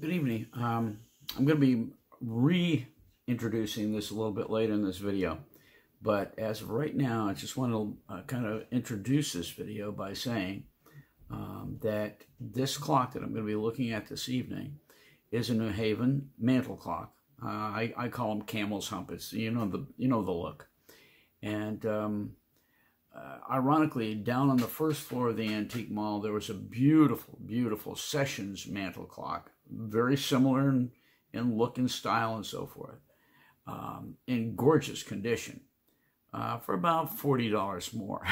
Good evening. I'm going to be reintroducing this a little bit later in this video, but as of right now, I just want to kind of introduce this video by saying that this clock that I'm going to be looking at this evening is a New Haven Mantle Clock. I call them Camel's Hump. It's the look, and ironically, down on the first floor of the antique mall, there was a beautiful Sessions mantle clock, very similar in look and style and so forth, in gorgeous condition, for about $40 more.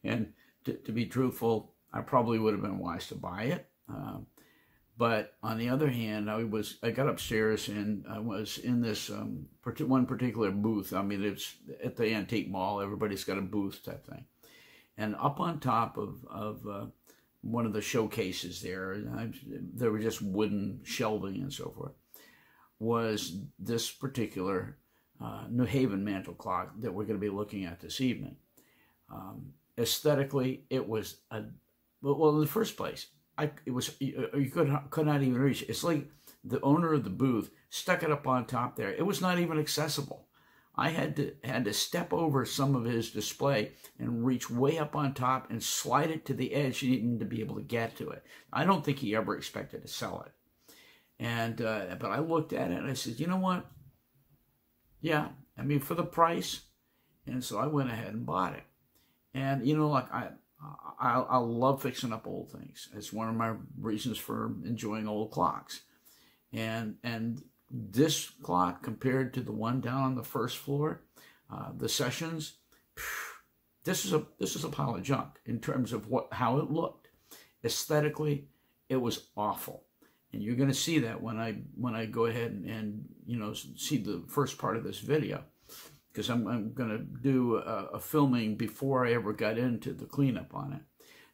And to be truthful, I probably would have been wise to buy it. But on the other hand, I got upstairs and I was in this one particular booth. I mean, it's at the antique mall. Everybody's got a booth type thing. And up on top of one of the showcases there were just wooden shelving and so forth, was this particular New Haven mantle clock that we're going to be looking at this evening. Aesthetically, it was well, in the first place, you could not even reach it. It's like the owner of the booth stuck it up on top there. It was not even accessible. I had to step over some of his display and reach way up on top and slide it to the edge even to be able to get to it. I don't think he ever expected to sell it. And but I looked at it and I said, you know what? Yeah, I mean, for the price. And so I went ahead and bought it. And like I love fixing up old things. It's one of my reasons for enjoying old clocks. And this clock compared to the one down on the first floor, the Sessions, this is a pile of junk in terms of how it looked. Aesthetically, it was awful. And you're going to see that when I go ahead and see the first part of this video, because I'm going to do a filming before I ever got into the cleanup on it.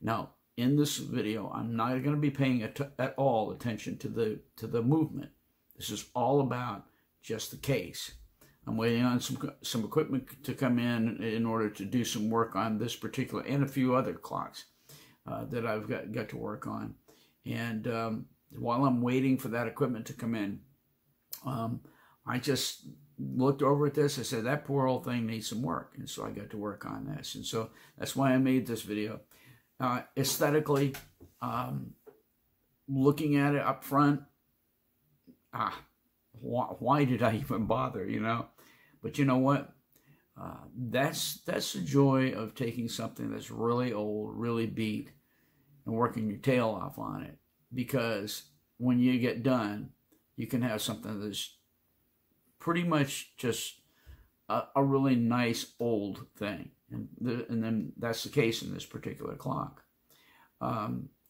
Now, in this video, I'm not going to be paying at all attention to the movement. This is all about just the case. I'm waiting on some equipment to come in order to do some work on this particular and a few other clocks that I've got to work on. And while I'm waiting for that equipment to come in, I just looked over at this. I said, that poor old thing needs some work. And so I got to work on this. And so that's why I made this video. Aesthetically, looking at it up front, why did I even bother, But you know what? That's the joy of taking something that's really old, really beat, and working your tail off on it. Because when you get done, you can have something that's pretty much just a really nice old thing. And then that's the case in this particular clock.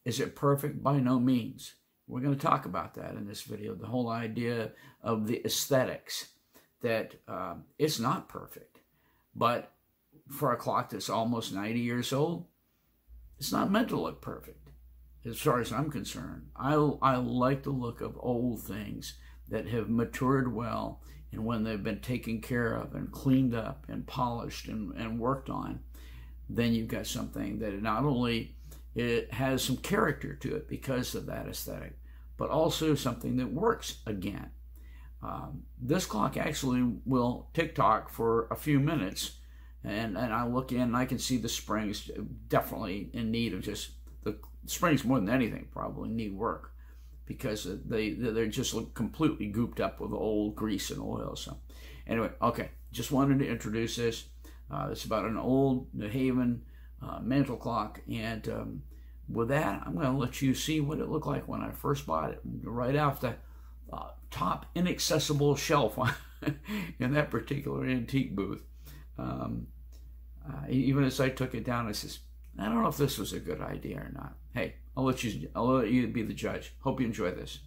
Is it perfect? By no means. We're going to talk about that in this video. The whole idea of the aesthetics, that it's not perfect. But for a clock that's almost 90 years old, it's not meant to look perfect. As far as I'm concerned, I like the look of old things that have matured well, and when they've been taken care of and cleaned up and polished and worked on, then you've got something that not only it has some character to it because of that aesthetic, but also something that works again. This clock actually will tick-tock for a few minutes, and I look in and I can see the springs definitely in need of just, the springs more than anything probably need work, because they're just completely gooped up with old grease and oil. So anyway, okay, just wanted to introduce this. It's about an old New Haven mantle clock, and with that, I'm going to let you see what it looked like when I first bought it, right off the top inaccessible shelf in that particular antique booth. Even as I took it down, I says, I don't know if this was a good idea or not. Hey, I'll let you be the judge. Hope you enjoy this.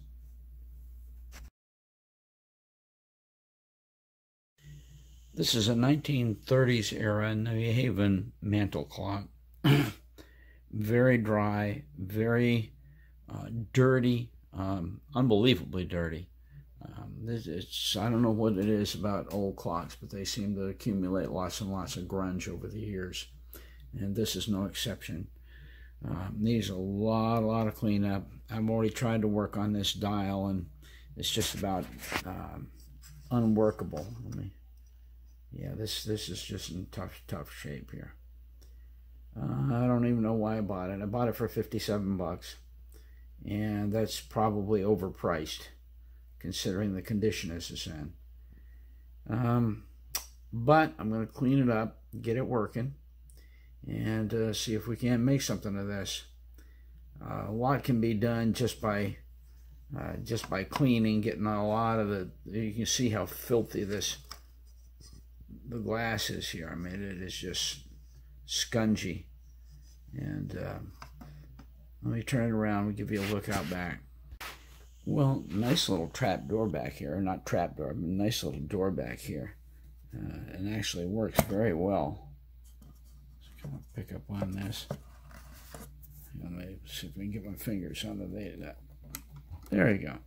This is a 1930s era New Haven mantle clock. Very dry, very dirty, unbelievably dirty. I don't know what it is about old clocks, but they seem to accumulate lots and lots of grunge over the years. And this is no exception. Needs a lot of cleanup. I've already tried to work on this dial, and it's just about unworkable. Yeah, this is just in tough shape here. I don't even know why I bought it. I bought it for 57 bucks, and that's probably overpriced considering the condition this is in. But I'm going to clean it up, get it working, and see if we can't make something of this. A lot can be done just by cleaning, getting a lot of the. You can see how filthy the glass is here. I mean, it is just scungy. And let me turn it around and give you a look out back. Well, nice little trap door back here. Not trap door, but nice little door back here. And actually works very well. Just kind of pick up on this. Let me see if we can get my fingers on that. There you go.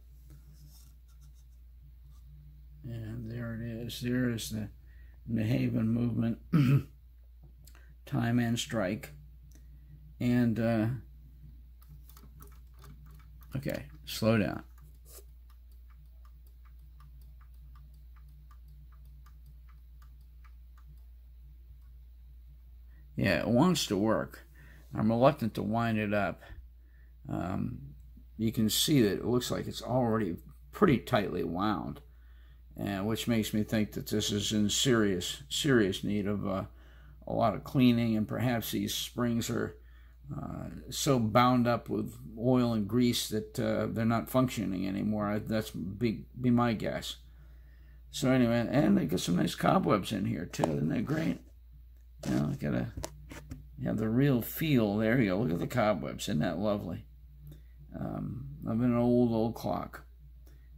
And there it is. There is the Haven movement, time and strike. And, okay, slow down. Yeah, it wants to work. I'm reluctant to wind it up. You can see that it looks like it's already pretty tightly wound, which makes me think that this is in serious need of a lot of cleaning, and perhaps these springs are so bound up with oil and grease that they're not functioning anymore. That's be my guess. So anyway, and they got some nice cobwebs in here too. Isn't that great? You know, gotta have the real feel. There you go. Look at the cobwebs. Isn't that lovely? I've been an old clock,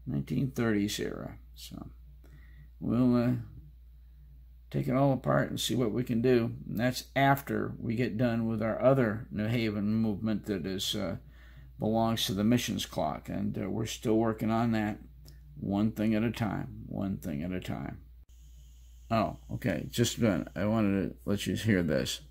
1930s era. So we'll take it all apart and see what we can do. And that's after we get done with our other New Haven movement that is belongs to the missions clock, and we're still working on that, one thing at a time. One thing at a time. Oh, okay. Just done. I wanted to let you hear this.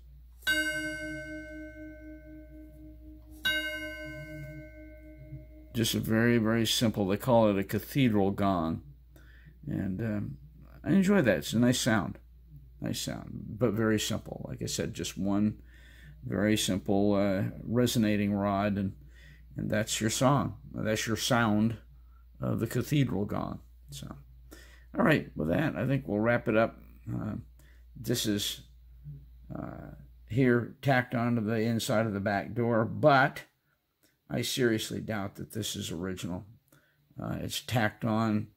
Just a very simple. They call it a cathedral gong, and I enjoy that. It's a nice sound, but very simple. Like I said, just one very simple resonating rod, and that's your song. That's your sound of the cathedral gong. So, all right. With that, I think we'll wrap it up. This is here tacked onto the inside of the back door, but I seriously doubt that this is original. It's tacked on.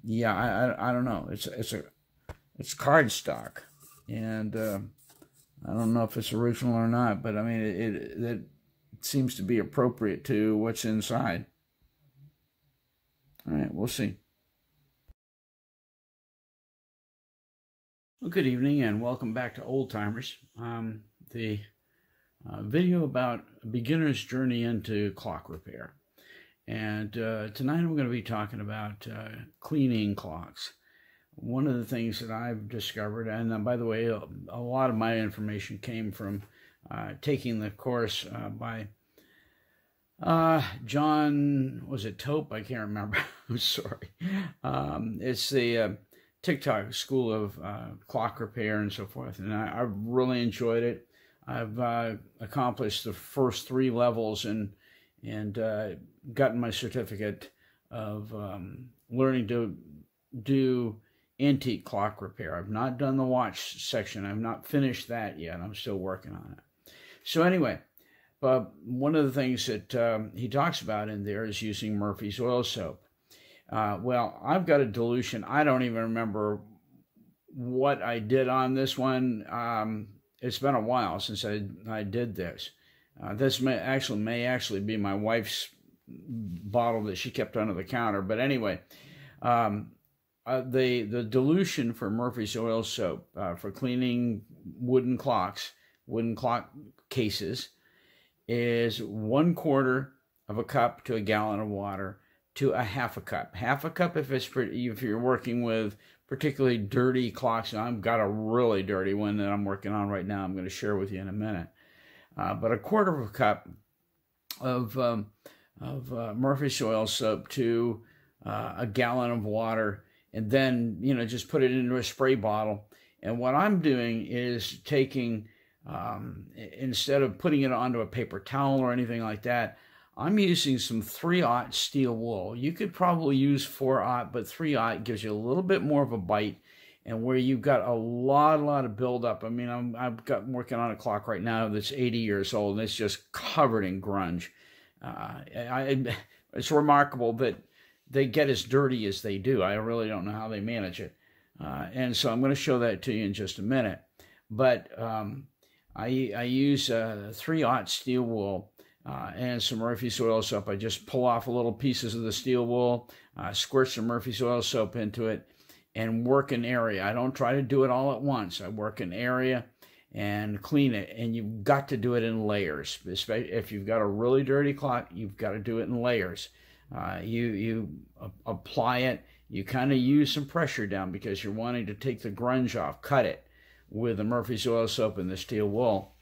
Yeah, I don't know. It's cardstock, and I don't know if it's original or not. But I mean, it seems to be appropriate to what's inside. All right, we'll see. Well, good evening and welcome back to Old Timers. The video about a beginner's journey into clock repair. And tonight I'm going to be talking about cleaning clocks. One of the things that I've discovered, and by the way, a lot of my information came from taking the course by John, was it Tope? I can't remember. I'm sorry. It's the TikTok School of Clock Repair and so forth, and I've really enjoyed it. I've accomplished the first 3 levels and gotten my certificate of learning to do antique clock repair. I've not done the watch section. I've not finished that yet. I'm still working on it. So anyway, but one of the things that he talks about in there is using Murphy's oil soap. Well, I've got a dilution. I don't even remember what I did on this one. It's been a while since I did this. This may actually be my wife's bottle that she kept under the counter. But anyway, the dilution for Murphy's oil soap for cleaning wooden clock cases is 1/4 of a cup to a gallon of water to a half a cup. Half a cup if you're working with particularly dirty clocks. I've got a really dirty one that I'm working on right now. I'm going to share with you in a minute. but a quarter of a cup of Murphy's oil soap to a gallon of water, and then, you know, just put it into a spray bottle. And what I'm doing is taking, instead of putting it onto a paper towel or anything like that, I'm using some 3/0 steel wool. You could probably use 4/0, but 3/0 gives you a little bit more of a bite, and where you've got a lot of buildup. I mean, I'm working on a clock right now that's 80 years old, and it's just covered in grunge. It's remarkable that they get as dirty as they do. I really don't know how they manage it. And so I'm going to show that to you in just a minute. But I use 3/0 steel wool and some Murphy's oil soap. I just pull off little pieces of the steel wool, squirt some Murphy's oil soap into it, and work an area. I don't try to do it all at once. I work an area and clean it, and you've got to do it in layers. If you've got a really dirty clock, you've got to do it in layers. You apply it, you kind of use some pressure down because you're wanting to take the grunge off, cut it with the Murphy's oil soap and the steel wool.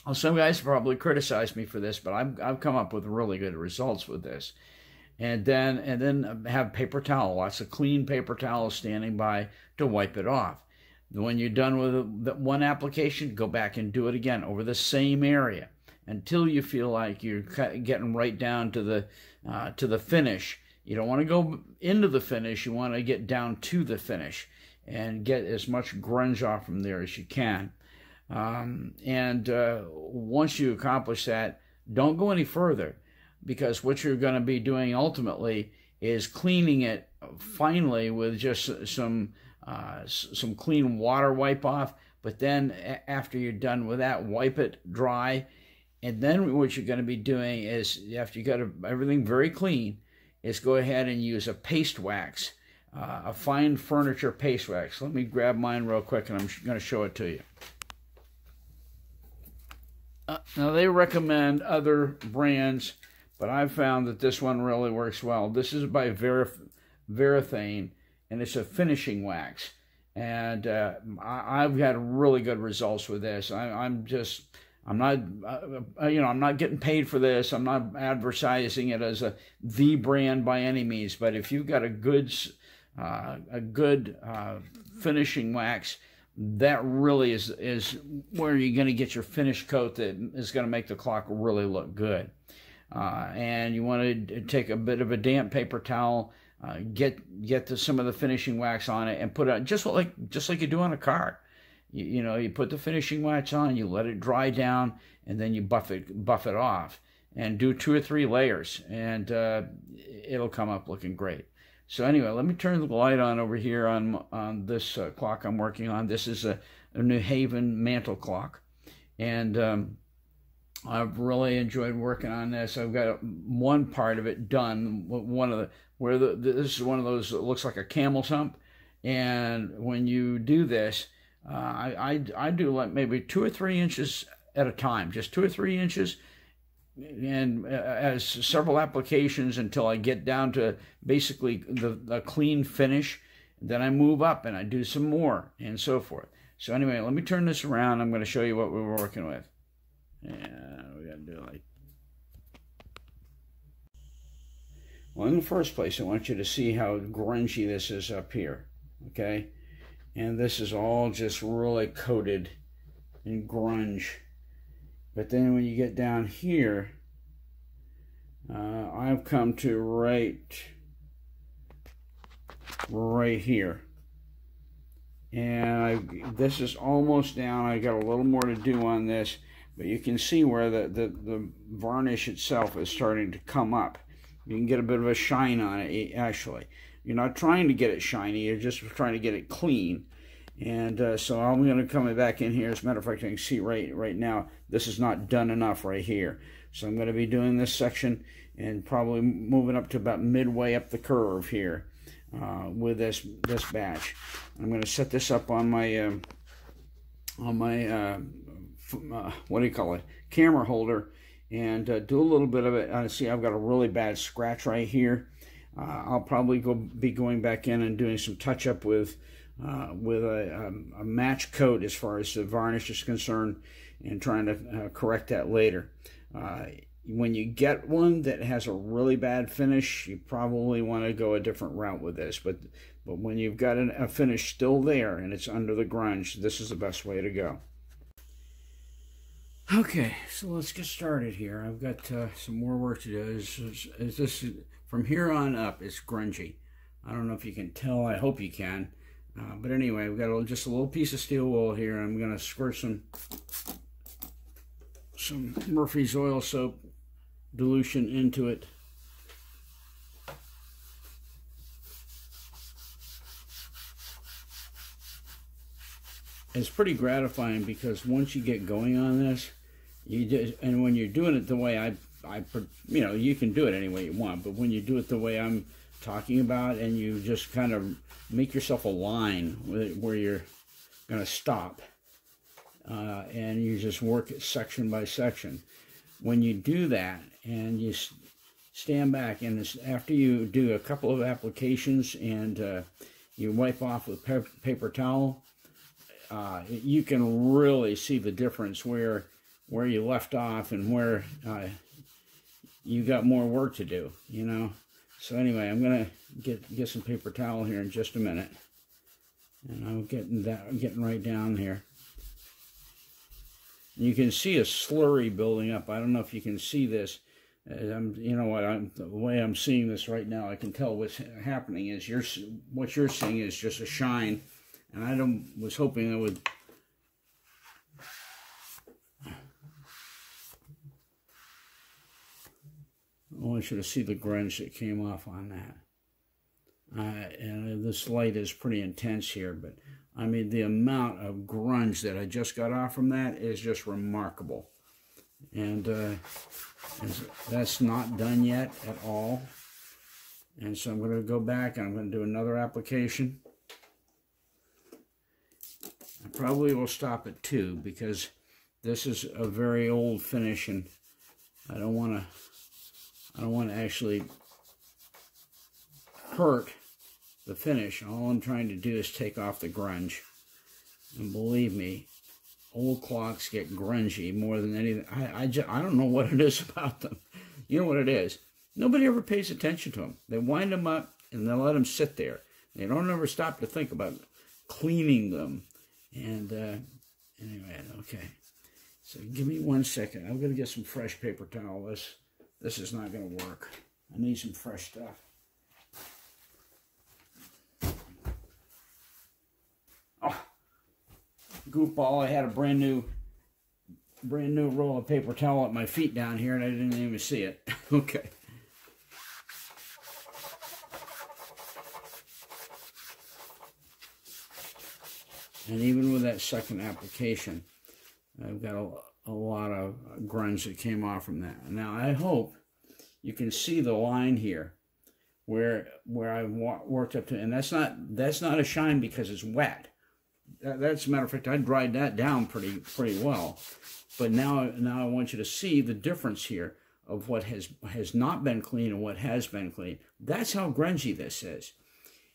Well, some guys probably criticize me for this, but I've come up with really good results with this. And then have paper towel, lots of clean paper towels standing by to wipe it off. When you're done with one application, go back and do it again over the same area until you feel like you're getting right down to the finish. You don't want to go into the finish. You want to get down to the finish and get as much grunge off from there as you can. Once you accomplish that, don't go any further, because what you're going to be doing ultimately is cleaning it finally with just some clean water wipe off. But then after you're done with that, wipe it dry. And then what you're going to be doing is, after you got everything very clean, is go ahead and use a paste wax, a fine furniture paste wax. Let me grab mine real quick, and I'm going to show it to you. Now, they recommend other brands, but I've found that this one really works well. This is by Varathane, and it's a finishing wax. And I've had really good results with this. I'm not getting paid for this. I'm not advertising it as the brand by any means. But if you've got a good finishing wax, that really is where you're going to get your finished coat that is going to make the clock really look good. And you want to take a bit of a damp paper towel, get some of the finishing wax on it, and put it just like you do on a car. You put the finishing wax on, you let it dry down, and then you buff it off, and do 2 or 3 layers, and it'll come up looking great. So anyway, let me turn the light on over here on this clock I'm working on. This is a new Haven Mantle Clock, and I've really enjoyed working on this. I've got one part of it done. This is one of those that looks like a camel's hump, and when you do this, I do like maybe 2 or 3 inches at a time, just 2 or 3 inches, and as several applications until I get down to basically the clean finish. Then I move up and I do some more, and so forth. So anyway, let me turn this around. I'm going to show you what we were working with. Yeah, we got to do it like. Well, in the first place, I want you to see how grungy this is up here, okay? And this is all just really coated in grunge. But then when you get down here, I've come to right here. And this is almost down. I got a little more to do on this, but you can see where the varnish itself is starting to come up. You can get a bit of a shine on it, actually. You're not trying to get it shiny, you're just trying to get it clean. And so I'm going to come back in here. As a matter of fact, I can see right now, this is not done enough right here. So I'm going to be doing this section and probably moving up to about midway up the curve here with this batch. I'm going to set this up on my what do you call it, camera holder, and do a little bit of it. See, I've got a really bad scratch right here. I'll probably be going back in and doing some touch up with with a match coat as far as the varnish is concerned, and trying to correct that later. When you get one that has a really bad finish, you probably want to go a different route with this. But when you've got a finish still there and it's under the grunge, this is the best way to go. Okay, so let's get started here. I've got some more work to do. From here on up, it's grungy. I don't know if you can tell. I hope you can. But anyway, I've got just a little piece of steel wool here. I'm going to squirt some Murphy's oil soap dilution into it. It's pretty gratifying because once you get going on this, and when you're doing it the way you can do it any way you want, but when you do it the way I'm talking about, and you just kind of make yourself a line where you're going to stop, and you just work it section by section. When you do that and you stand back, and after you do a couple of applications and you wipe off with paper towel, you can really see the difference where you left off and where you got more work to do, you know. So anyway, I'm gonna get some paper towel here in just a minute, and I'm getting right down here. You can see a slurry building up. I don't know if you can see this. The way I'm seeing this right now, I can tell what's happening is what you're seeing is just a shine, and I was hoping I would. I want you to see the grunge that came off on that. And this light is pretty intense here, but I mean, the amount of grunge that I just got off from that is just remarkable. And that's not done yet at all. And so I'm going to go back and I'm going to do another application. I probably will stop at 2 because this is a very old finish, and I don't want to actually hurt the finish. All I'm trying to do is take off the grunge. And believe me, old clocks get grungy more than anything. I don't know what it is about them. You know what it is? Nobody ever pays attention to them. They wind them up and they let them sit there. They don't ever stop to think about cleaning them. And anyway, okay. So give me 1 second. I'm going to get some fresh paper towel. This is not going to work. I need some fresh stuff. Oh, goofball! I had a brand new roll of paper towel at my feet down here, and I didn't even see it. Okay. And even with that second application, I've got a lot of grunge that came off from that. Now I hope you can see the line here where I've worked up to, and that's not a shine because it's wet. That's a matter of fact, I dried that down pretty well. But now I want you to see the difference here of what has not been clean and what has been clean. That's how grungy this is.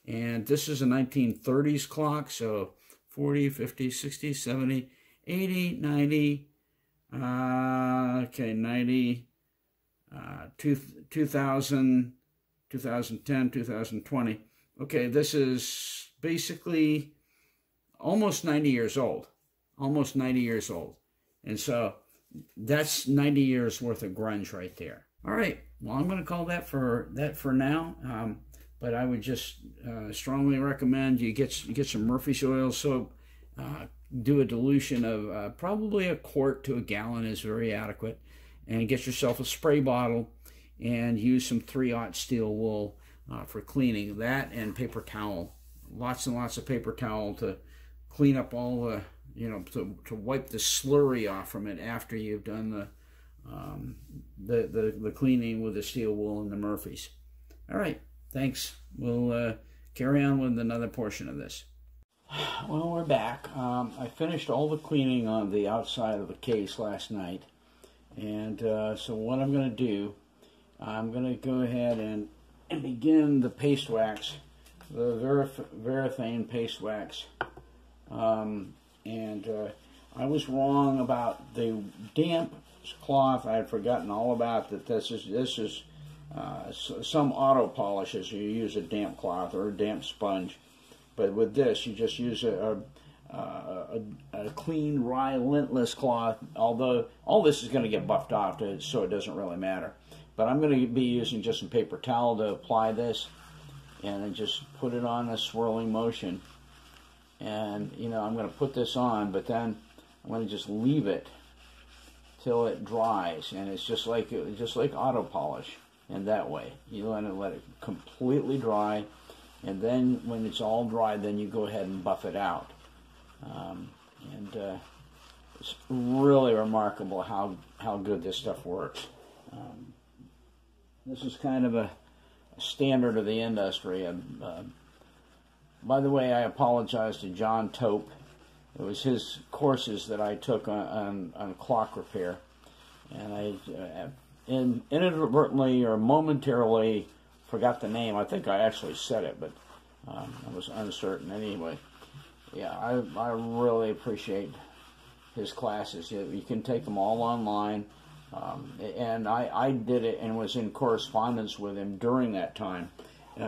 And this is a 1930s clock, so 40, 50, 60, 70, 80, 90, 90, 2000, 2010, 2020. Okay, this is basically almost 90 years old. Almost 90 years old. And so that's 90 years worth of grunge right there. All right, well, I'm going to call that for now. But I would just strongly recommend you get some Murphy's oil soap. Do a dilution of probably a quart to a gallon is very adequate, and get yourself a spray bottle and use some 3/0 steel wool for cleaning. That and paper towel, lots and lots of paper towel to clean up all the, to wipe the slurry off from it after you've done the cleaning with the steel wool and the Murphy's. All right, thanks. We'll carry on with another portion of this. Well, we're back. I finished all the cleaning on the outside of the case last night, and so what I'm going to do, I'm going to go ahead and begin the paste wax the Varathane paste wax. I was wrong about the damp cloth. I had forgotten all about that. This is some auto polishes. You use a damp cloth or a damp sponge, but with this, you just use a clean, dry, lintless cloth. Although all this is going to get buffed off, so it doesn't really matter. But I'm going to be using just some paper towel to apply this, and then just put it on a swirling motion. And you know, I'm going to put this on, but then I'm going to just leave it till it dries, and it's just like auto polish. In that way, you let it completely dry, and then when it's all dry, then you go ahead and buff it out. It's really remarkable how good this stuff works. This is kind of a standard of the industry. By the way, I apologize to John Tope. It was his courses that I took on clock repair, and I inadvertently or momentarily forgot the name. I think I actually said it, but I was uncertain. Anyway, yeah, I really appreciate his classes. You can take them all online, and I did it and was in correspondence with him during that time,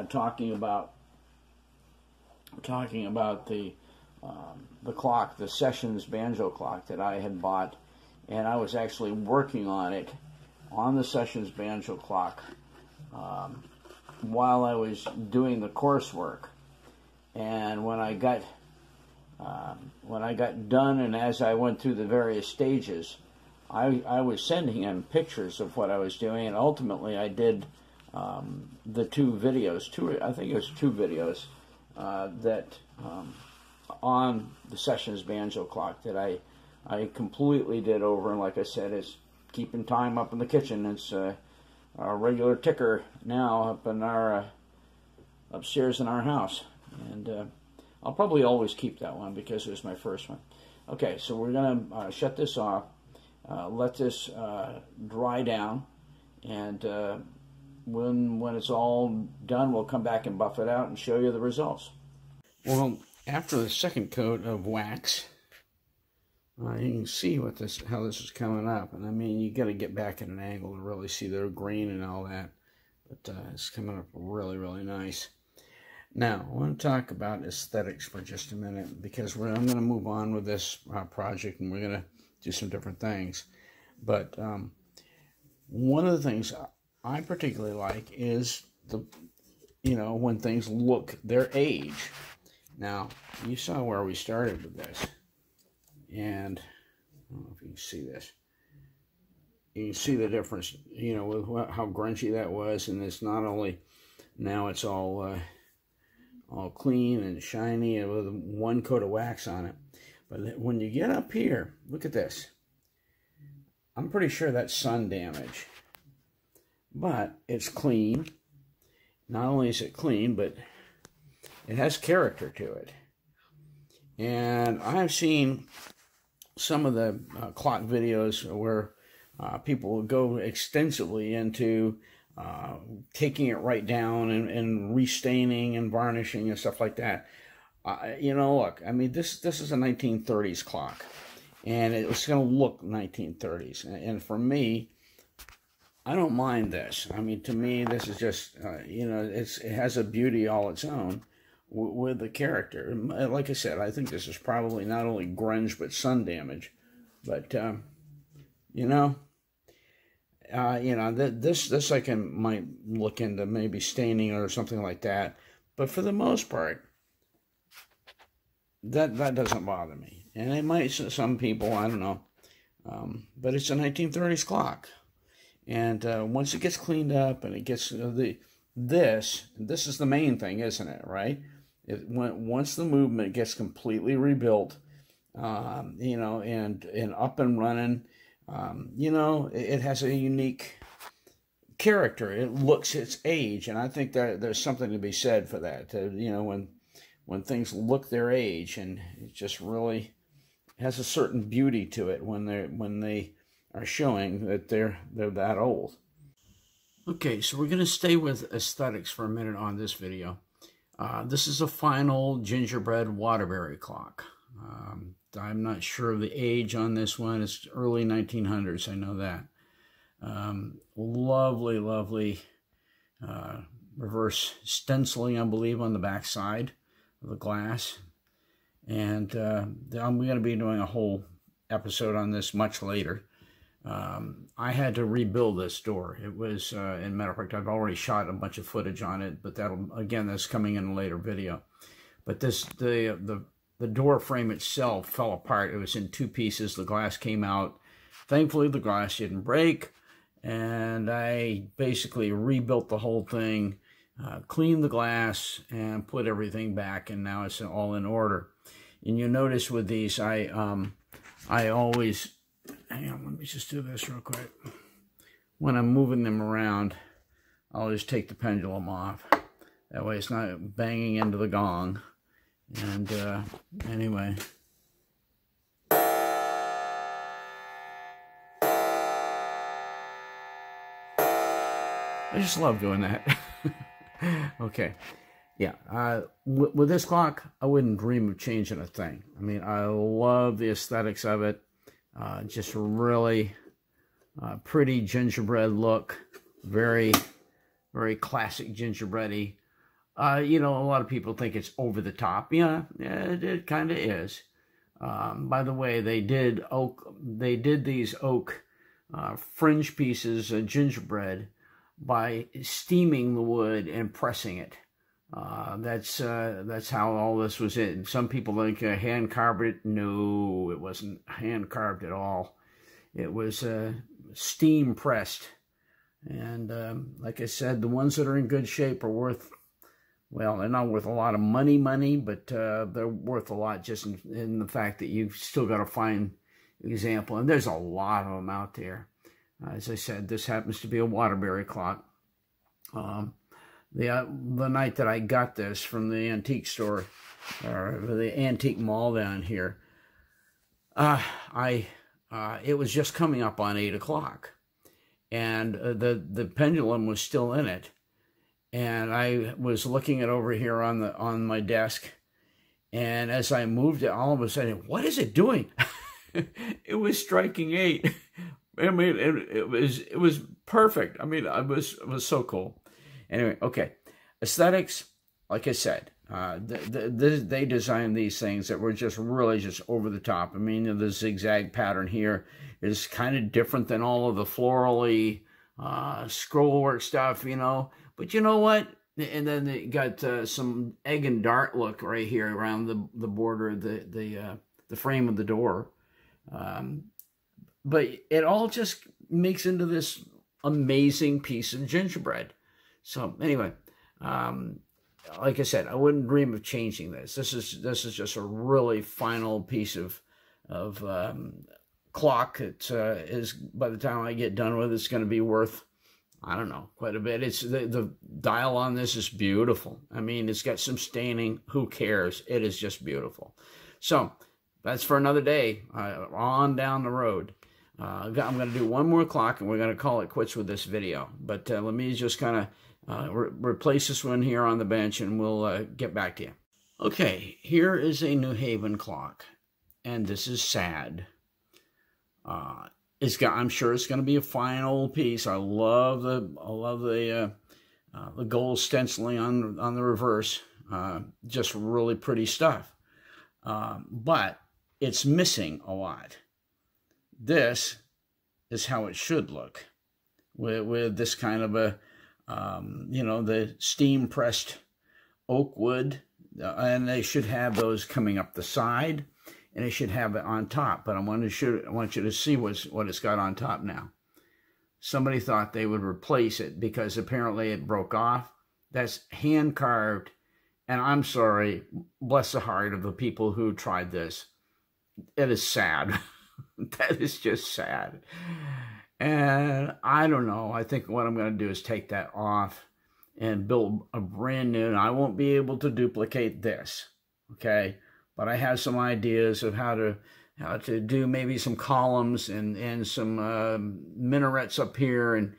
talking about the clock, the Sessions banjo clock that I had bought, and I was actually working on it, on the Sessions banjo clock, while I was doing the coursework. And when I got done, and as I went through the various stages, I was sending him pictures of what I was doing, and ultimately I did the two videos. I think it was two videos that on the Sessions banjo clock that I completely did over, and like I said, it's keeping time up in the kitchen. It's a regular ticker now up in our upstairs in our house, and I'll probably always keep that one because it was my first one. Okay, so we're gonna shut this off, let this dry down, and when it's all done, we'll come back and buff it out and show you the results. Well, after the second coat of wax, you can see how this is coming up. And I mean, you got to get back at an angle to really see the green and all that. But it's coming up really, really nice. Now, I want to talk about aesthetics for just a minute, because I'm going to move on with this project, and we're going to do some different things. But one of the things I particularly like is when things look their age. Now, you saw where we started with this, and I don't know if you can see this. You can see the difference, with how grungy that was, and it's not only, now it's all clean and shiny and with one coat of wax on it. But when you get up here, look at this. I'm pretty sure that's sun damage, but it's clean. Not only is it clean, but it has character to it. And I've seen some of the clock videos where people will go extensively into taking it right down and restaining and varnishing and stuff like that. Look, I mean, this is a 1930s clock, and it's going to look 1930s. And for me, I don't mind this. I mean, to me, this is just, it has a beauty all its own with the character. Like I said, I think this is probably not only grunge, but sun damage. But, this I might look into maybe staining or something like that. But for the most part, that doesn't bother me. And it might, some people, I don't know. But it's a 1930s clock. And once it gets cleaned up and it gets this is the main thing, isn't it, right? Once the movement gets completely rebuilt, and up and running, it has a unique character. It looks its age, and I think that there's something to be said for that. When things look their age, and it just really has a certain beauty to it when they are showing that they're that old. Okay, so we're going to stay with aesthetics for a minute on this video. This is a final Gingerbread Waterberry Clock. I'm not sure of the age on this one. It's early 1900s, I know that. Lovely, lovely reverse stenciling, I believe, on the back side of the glass. And I'm going to be doing a whole episode on this much later. I had to rebuild this door. It was, in matter of fact, I've already shot a bunch of footage on it, but that's coming in a later video. But the door frame itself fell apart. It was in two pieces. The glass came out. Thankfully, the glass didn't break, and I basically rebuilt the whole thing, cleaned the glass, and put everything back, and now it's all in order. And you notice with these, I always, hang on, let me just do this real quick. When I'm moving them around, I'll just take the pendulum off. That way it's not banging into the gong. And anyway. I just love doing that. Okay. Yeah. With this clock, I wouldn't dream of changing a thing. I mean, I love the aesthetics of it. Just really pretty gingerbread look. Very, very classic gingerbread-y. You know, a lot of people think it's over the top. Yeah, it kind of is. By the way, they did these oak fringe pieces of gingerbread by steaming the wood and pressing it. That's how all this was in. Some people think hand carved it. No, it wasn't hand carved at all. It was steam pressed. And like I said, the ones that are in good shape are worth, well, they're not worth a lot of money, but they're worth a lot just in the fact that you've still got to find an example. And there's a lot of them out there. As I said, this happens to be a Waterberry clock. The night that I got this from the antique store, or the antique mall down here, it was just coming up on 8 o'clock. And the pendulum was still in it. And I was looking it over here on my desk, and as I moved it, all of a sudden, what is it doing? It was striking 8. I mean, it was perfect. I mean, it was so cool. Anyway, okay, aesthetics. Like I said, they designed these things that were just really just over the top. I mean, the zigzag pattern here is kind of different than all of the florally scrollwork stuff, you know. But you know what? And then they got some egg and dart look right here around the border of the frame of the door. But it all just makes into this amazing piece of gingerbread. So anyway, like I said, I wouldn't dream of changing this. This is just a really final piece of clock. It is, by the time I get done with it, it's going to be worth, I don't know, quite a bit. It's the dial on this is beautiful. I mean, it's got some staining. Who cares? It is just beautiful. So that's for another day. On down the road. I'm going to do one more clock, and we're going to call it quits with this video. But let me just kind of replace this one here on the bench, and we'll get back to you. Okay, here is a New Haven clock, and this is sad. I'm sure it's going to be a final piece. I love the gold stenciling on the reverse. Just really pretty stuff. But it's missing a lot. This is how it should look, with this kind of a, you know, the steam pressed oak wood, and they should have those coming up the side, and they should have it on top. But I want you to see what it's got on top now. Somebody thought they would replace it because apparently it broke off. That's hand carved, and I'm sorry, bless the heart of the people who tried this. It is sad. That is just sad. And I don't know. I think what I'm going to do is take that off and build a brand new. And I won't be able to duplicate this, okay? But I have some ideas of how to do maybe some columns and some minarets up here, and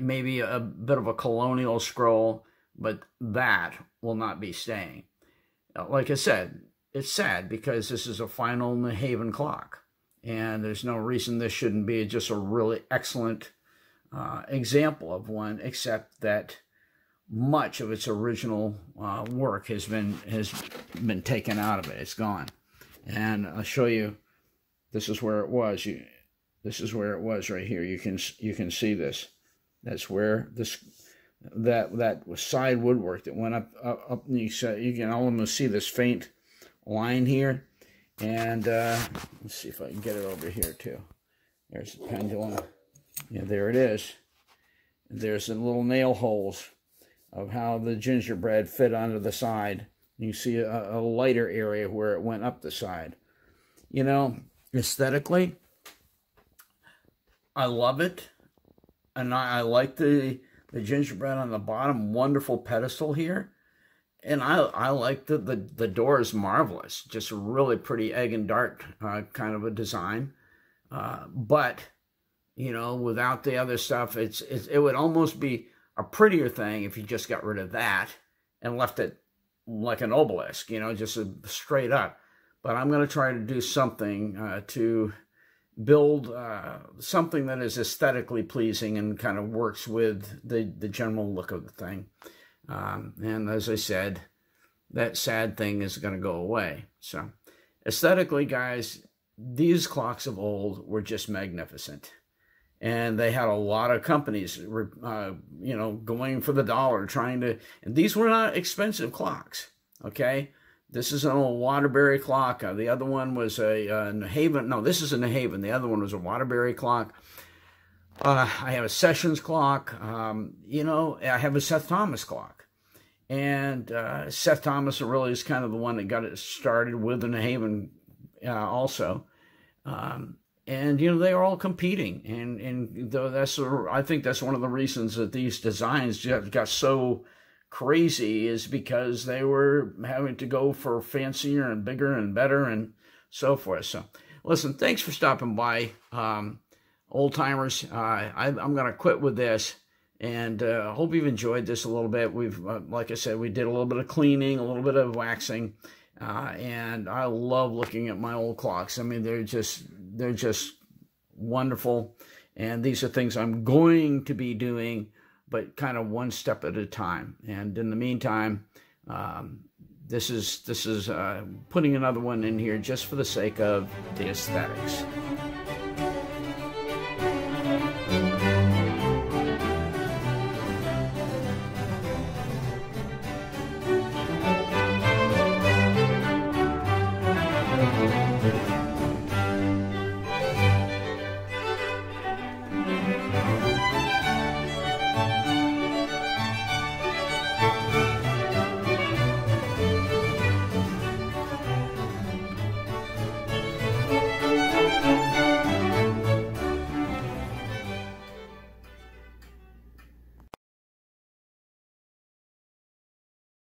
maybe a bit of a colonial scroll. but that will not be staying. Like I said, it's sad because this is a final Haven clock, and there's no reason this shouldn't be just a really excellent example of one, except that much of its original work has been taken out of it. It's gone. And I'll show you. This is where it was. This is where it was right here. You can see this. That's where that side woodwork that went up. You can almost see this faint line here. And let's see if I can get it over here too. There's the pendulum. Yeah, there it is. There's the little nail holes of how the gingerbread fit onto the side. You see a lighter area where it went up the side. You know, aesthetically, I love it. And I like the gingerbread on the bottom. Wonderful pedestal here. And I like the door is marvelous. Just a really pretty egg and dart kind of a design. But, you know, without the other stuff, it would almost be a prettier thing if you just got rid of that and left it like an obelisk, you know, just straight up. But I'm going to try to do something to build something that is aesthetically pleasing and kind of works with the general look of the thing. And as I said, that sad thing is going to go away. So aesthetically, guys, these clocks of old were just magnificent. And they had a lot of companies, you know, going for the dollar, trying to, and these were not expensive clocks, okay? This is an old Waterberry clock. The other one was a Haven. No, this is a Haven. The other one was a Waterberry clock. I have a Sessions clock. You know, I have a Seth Thomas clock. And Seth Thomas really is kind of the one that got it started with a Haven also. And, you know, they are all competing. And I think that's one of the reasons that these designs got so crazy, is because they were having to go for fancier and bigger and better and so forth. So, listen, thanks for stopping by, old timers. I'm going to quit with this, and hope you've enjoyed this a little bit. We've, like I said, we did a little bit of cleaning, a little bit of waxing, and I love looking at my old clocks. I mean, they're just wonderful, and these are things I'm going to be doing, but kind of one step at a time. And in the meantime, this is putting another one in here just for the sake of the aesthetics.